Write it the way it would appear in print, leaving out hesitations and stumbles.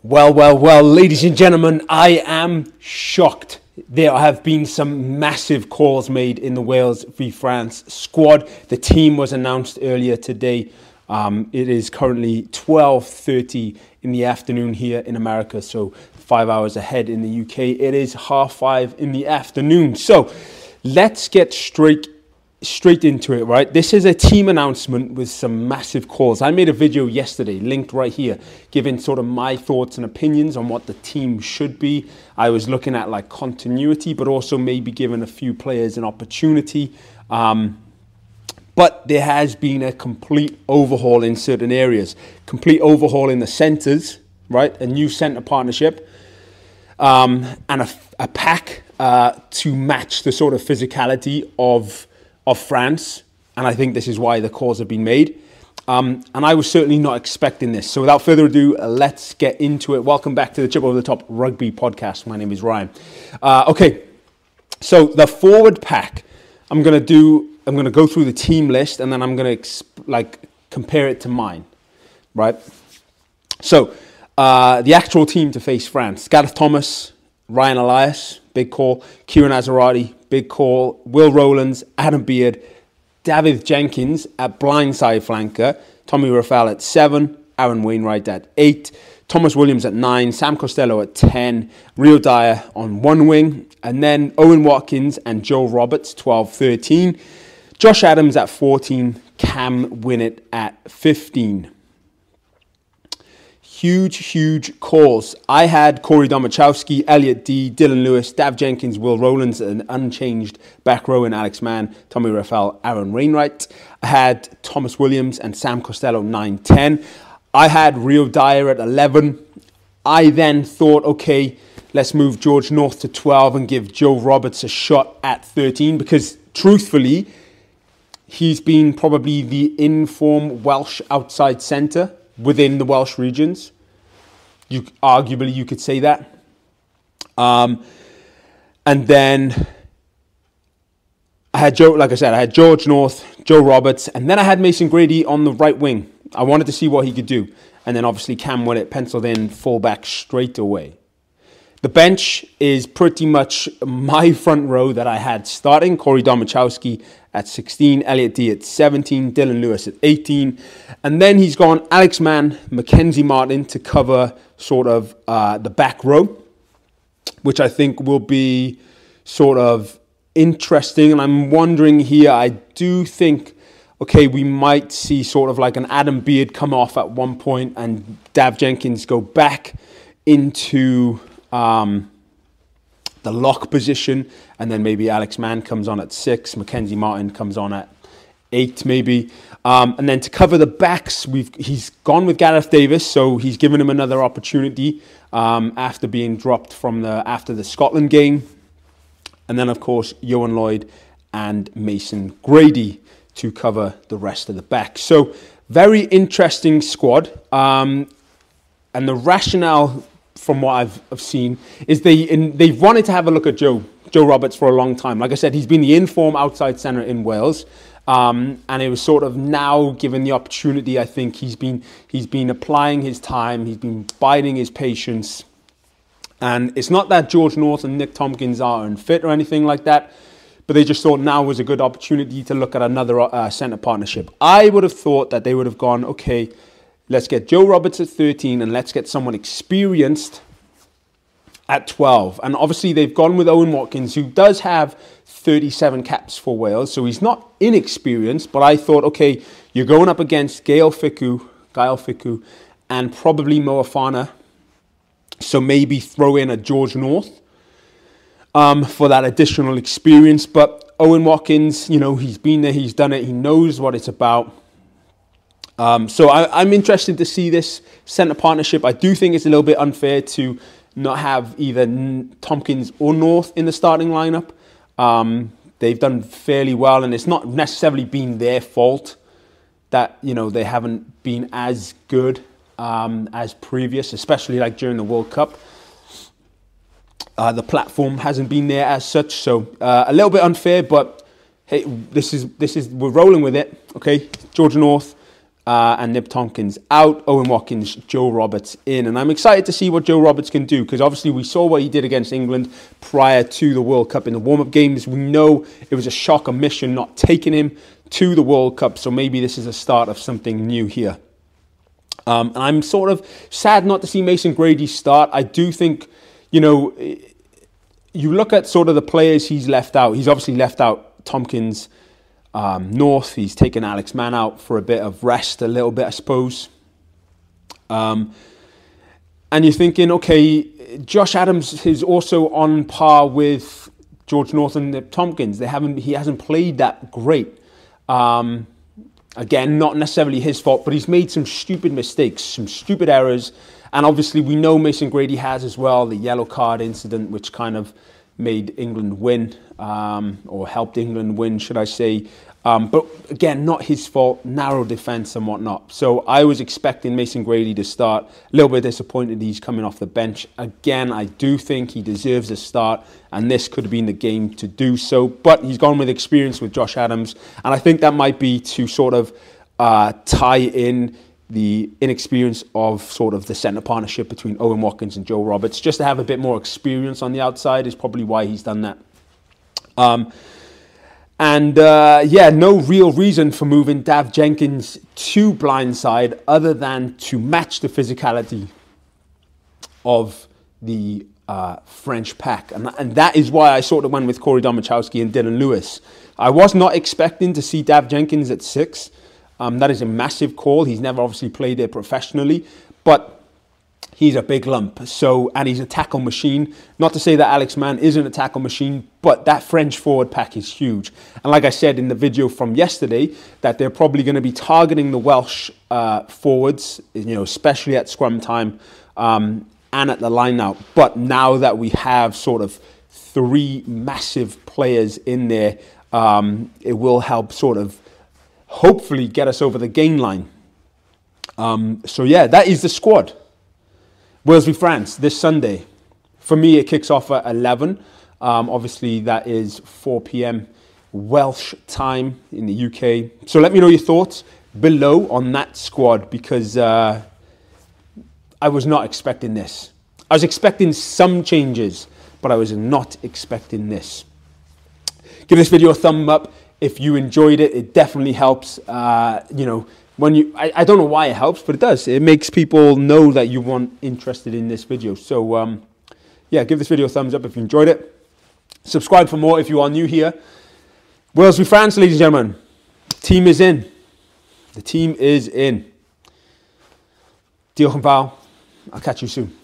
Well, ladies and gentlemen, I am shocked. There have been some massive calls made in the Wales v France squad. The team was announced earlier today. It is currently 12:30 in the afternoon here in America, so 5 hours ahead in the UK. It is 5:30 in the afternoon. So let's get straight into it, right? This is a team announcement with some massive calls. I made a video yesterday, linked right here, giving sort of my thoughts and opinions on what the team should be. I was looking at like continuity, but also maybe giving a few players an opportunity. But there has been a complete overhaul in certain areas. Complete overhaul in the centres, right? A new centre partnership, and a pack to match the sort of physicality of France, and I think this is why the calls have been made. And I was certainly not expecting this. So without further ado, let's get into it. Welcome back to the Chip Over the Top Rugby podcast. My name is Ryan. Okay, so the forward pack, I'm gonna go through the team list, and then I'm gonna compare it to mine, right? So the actual team to face France: Gareth Thomas, Ryan Elias, big call; Kieran Azarati, big call; Will Rowlands, Adam Beard, David Jenkins at blindside flanker, Tommy Rafale at 7, Aaron Wainwright at 8, Thomas Williams at 9, Sam Costello at 10, Rio Dyer on one wing, and then Owen Watkins and Joe Roberts, 12-13, Josh Adams at 14, Cam Winnett at 15. Huge calls. I had Corey Domachowski, Elliot D, Dylan Lewis, Dav Jenkins, Will Rowlands, an unchanged back row in Alex Mann, Tommy Rafale, Aaron Wainwright. I had Thomas Williams and Sam Costello 9-10. I had Rio Dyer at 11. I then thought, okay, let's move George North to 12 and give Joe Roberts a shot at 13, because truthfully, he's been probably the in-form Welsh outside centre within the Welsh regions. Arguably you could say that. And then I had I had George North, Joe Roberts, and then I had Mason Grady on the right wing. I wanted to see what he could do. And then obviously Cam Winnett penciled in fullback straight away. The bench is pretty much my front row that I had starting: Corey Domachowski at 16, Elliot D at 17, Dylan Lewis at 18. And then he's gone Alex Mann, Mackenzie Martin to cover sort of the back row, which I think will be sort of interesting. And I'm wondering here, I do think, okay, we might see sort of like an Adam Beard come off at one point and Dav Jenkins go back into the lock position, and then maybe Alex Mann comes on at 6, Mackenzie Martin comes on at 8 maybe, and then to cover the backs, he's gone with Gareth Davis, so he's given him another opportunity after being dropped after the Scotland game, and then of course Johan Lloyd and Mason Grady to cover the rest of the back. So very interesting squad, and the rationale from what I've seen is they've wanted to have a look at Joe Roberts for a long time. Like I said, he's been the inform outside centre in Wales, and it was sort of now given the opportunity. I think he's been applying his time, he's been biding his patience, and it's not that George North and Nick Tompkins are unfit or anything like that, but they just thought now was a good opportunity to look at another centre partnership. I would have thought that they would have gone, okay, let's get Joe Roberts at 13 and let's get someone experienced at 12. And obviously they've gone with Owen Watkins, who does have 37 caps for Wales, so he's not inexperienced, but I thought, okay, you're going up against Gael Fickou, and probably Moafana, so maybe throw in a George North for that additional experience. But Owen Watkins, you know, he's been there, he's done it, he knows what it's about. So I'm interested to see this centre partnership. I do think it's a little bit unfair to not have either Tompkins or North in the starting lineup. They've done fairly well, and it's not necessarily been their fault that, you know, they haven't been as good as previous, especially like during the World Cup. The platform hasn't been there as such, so a little bit unfair, but hey, we're rolling with it. Okay, George North, and Nib Tompkins out. Owen Watkins, Joe Roberts in. And I'm excited to see what Joe Roberts can do, because obviously we saw what he did against England prior to the World Cup in the warm-up games. We know it was a shock omission not taking him to the World Cup, so maybe this is a start of something new here. And I'm sort of sad not to see Mason Grady start. I do think, you know, you look at sort of the players he's left out. He's obviously left out Tompkins, North. He's taken Alex Mann out for a bit of rest, a little bit, I suppose. And you're thinking, okay, Josh Adams is also on par with George North and Nib Tompkins. He hasn't played that great. Again, not necessarily his fault, but he's made some stupid mistakes, some stupid errors. And obviously we know Mason Grady has as well, the yellow card incident, which kind of made England win, or helped England win, should I say. But again, not his fault, narrow defence and whatnot. So I was expecting Mason Grady to start. A little bit disappointed he's coming off the bench. Again, I do think he deserves a start, and this could have been the game to do so. But he's gone with experience with Josh Adams, and I think that might be to sort of tie in the inexperience of sort of the centre partnership between Owen Watkins and Joe Roberts. Just to have a bit more experience on the outside is probably why he's done that. Yeah, no real reason for moving Dav Jenkins to blindside other than to match the physicality of the French pack. And that is why I sort of went with Corey Domachowski and Dylan Lewis. I was not expecting to see Dav Jenkins at 6. That is a massive call. He's never obviously played there professionally, but he's a big lump. So, and he's a tackle machine. Not to say that Alex Mann isn't a tackle machine, but that French forward pack is huge. And like I said in the video from yesterday, that they're probably going to be targeting the Welsh forwards, you know, especially at scrum time and at the line out. But now that we have sort of 3 massive players in there, it will help sort of hopefully get us over the gain line. So yeah, that is the squad. Wales v France this Sunday. For me, it kicks off at 11. Obviously, that is 4 p.m. Welsh time in the UK. So let me know your thoughts below on that squad, because I was not expecting this. I was expecting some changes, but I was not expecting this. Give this video a thumb up if you enjoyed it. It definitely helps. You know, when you, I don't know why it helps, but it does. It makes people know that you want interested in this video. So yeah, give this video a thumbs up if you enjoyed it. Subscribe for more if you are new here. Wales v France, ladies and gentlemen. Team is in. The team is in. Diolch Yn Fawr. I'll catch you soon.